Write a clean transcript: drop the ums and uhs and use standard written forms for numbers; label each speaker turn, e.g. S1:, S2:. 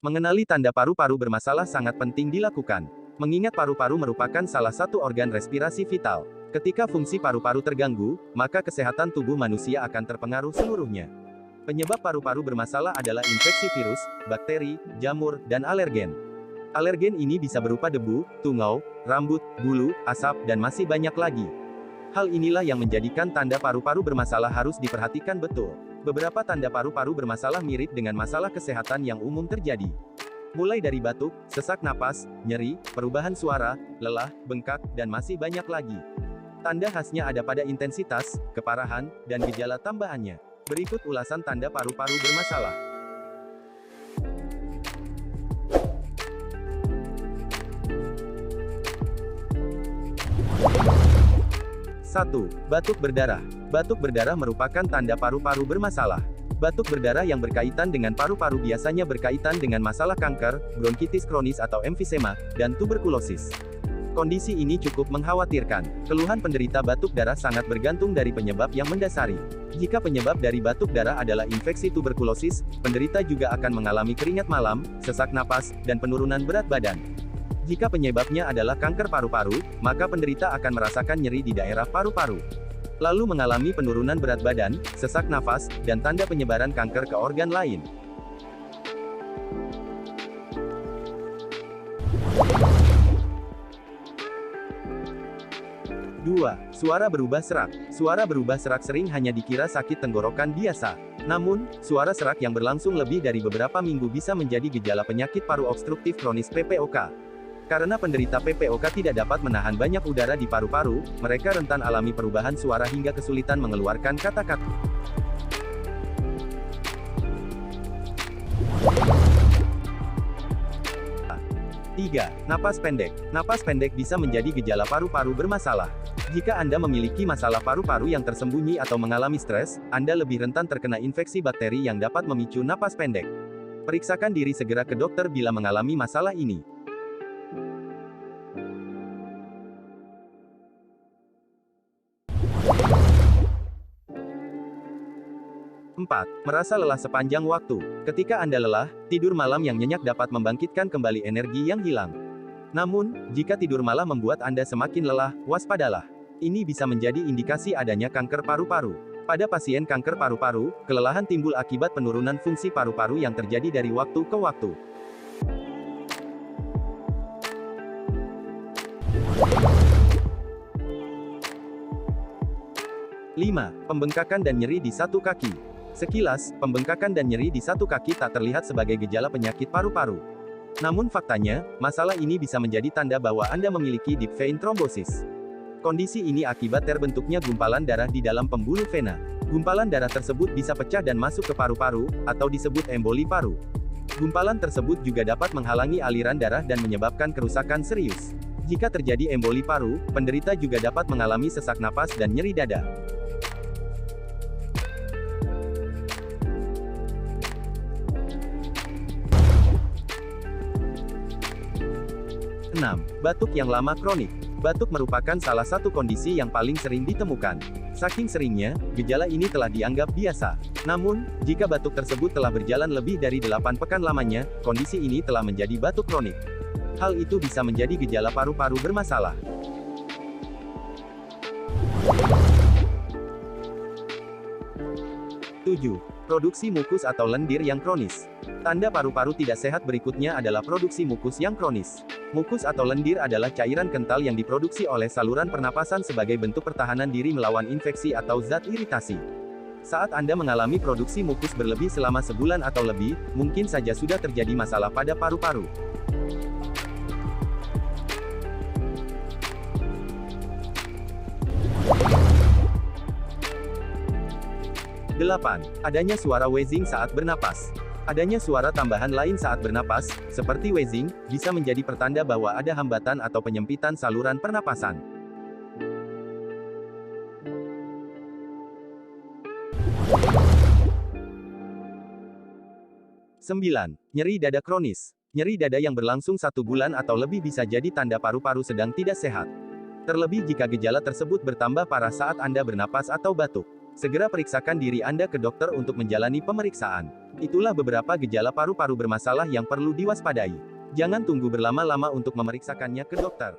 S1: Mengenali tanda paru-paru bermasalah sangat penting dilakukan. Mengingat paru-paru merupakan salah satu organ respirasi vital. Ketika fungsi paru-paru terganggu, maka kesehatan tubuh manusia akan terpengaruh seluruhnya. Penyebab paru-paru bermasalah adalah infeksi virus, bakteri, jamur, dan alergen. Alergen ini bisa berupa debu, tungau, rambut, bulu, asap, dan masih banyak lagi. Hal inilah yang menjadikan tanda paru-paru bermasalah harus diperhatikan betul. Beberapa tanda paru-paru bermasalah mirip dengan masalah kesehatan yang umum terjadi. Mulai dari batuk, sesak napas, nyeri, perubahan suara, lelah, bengkak, dan masih banyak lagi. Tanda khasnya ada pada intensitas, keparahan, dan gejala tambahannya. Berikut ulasan tanda paru-paru bermasalah. 1. Batuk berdarah. Batuk berdarah merupakan tanda paru-paru bermasalah. Batuk berdarah yang berkaitan dengan paru-paru biasanya berkaitan dengan masalah kanker, bronkitis kronis atau emfisema, dan tuberkulosis. Kondisi ini cukup mengkhawatirkan. Keluhan penderita batuk darah sangat bergantung dari penyebab yang mendasari. Jika penyebab dari batuk darah adalah infeksi tuberkulosis, penderita juga akan mengalami keringat malam, sesak napas, dan penurunan berat badan. Jika penyebabnya adalah kanker paru-paru, maka penderita akan merasakan nyeri di daerah paru-paru. Lalu mengalami penurunan berat badan, sesak nafas, dan tanda penyebaran kanker ke organ lain. 2. Suara berubah serak. Suara berubah serak sering hanya dikira sakit tenggorokan biasa. Namun, suara serak yang berlangsung lebih dari beberapa minggu bisa menjadi gejala penyakit paru obstruktif kronis PPOK. Karena penderita PPOK tidak dapat menahan banyak udara di paru-paru, mereka rentan alami perubahan suara hingga kesulitan mengeluarkan kata-kata. 3. Napas pendek. Napas pendek bisa menjadi gejala paru-paru bermasalah. Jika Anda memiliki masalah paru-paru yang tersembunyi atau mengalami stres, Anda lebih rentan terkena infeksi bakteri yang dapat memicu napas pendek. Periksakan diri segera ke dokter bila mengalami masalah ini. 4. Merasa lelah sepanjang waktu. Ketika Anda lelah, tidur malam yang nyenyak dapat membangkitkan kembali energi yang hilang. Namun, jika tidur malam membuat Anda semakin lelah, waspadalah. Ini bisa menjadi indikasi adanya kanker paru-paru. Pada pasien kanker paru-paru, kelelahan timbul akibat penurunan fungsi paru-paru yang terjadi dari waktu ke waktu. 5. Pembengkakan dan nyeri di satu kaki. Sekilas, pembengkakan dan nyeri di satu kaki tak terlihat sebagai gejala penyakit paru-paru. Namun faktanya, masalah ini bisa menjadi tanda bahwa Anda memiliki deep vein thrombosis. Kondisi ini akibat terbentuknya gumpalan darah di dalam pembuluh vena. Gumpalan darah tersebut bisa pecah dan masuk ke paru-paru, atau disebut emboli paru. Gumpalan tersebut juga dapat menghalangi aliran darah dan menyebabkan kerusakan serius. Jika terjadi emboli paru, penderita juga dapat mengalami sesak napas dan nyeri dada. 6. Batuk yang lama kronik. Batuk merupakan salah satu kondisi yang paling sering ditemukan. Saking seringnya, gejala ini telah dianggap biasa. Namun, jika batuk tersebut telah berjalan lebih dari 8 pekan lamanya, kondisi ini telah menjadi batuk kronik. Hal itu bisa menjadi gejala paru-paru bermasalah. 7. Produksi mukus atau lendir yang kronis. Tanda paru-paru tidak sehat berikutnya adalah produksi mukus yang kronis. Mukus atau lendir adalah cairan kental yang diproduksi oleh saluran pernapasan sebagai bentuk pertahanan diri melawan infeksi atau zat iritasi. Saat Anda mengalami produksi mukus berlebih selama sebulan atau lebih, mungkin saja sudah terjadi masalah pada paru-paru. 8. Adanya suara wheezing saat bernapas. Adanya suara tambahan lain saat bernapas, seperti wheezing, bisa menjadi pertanda bahwa ada hambatan atau penyempitan saluran pernapasan. 9. Nyeri dada kronis. Nyeri dada yang berlangsung 1 bulan atau lebih bisa jadi tanda paru-paru sedang tidak sehat. Terlebih jika gejala tersebut bertambah parah saat Anda bernapas atau batuk. Segera periksakan diri Anda ke dokter untuk menjalani pemeriksaan. Itulah beberapa gejala paru-paru bermasalah yang perlu diwaspadai. Jangan tunggu berlama-lama untuk memeriksakannya ke dokter.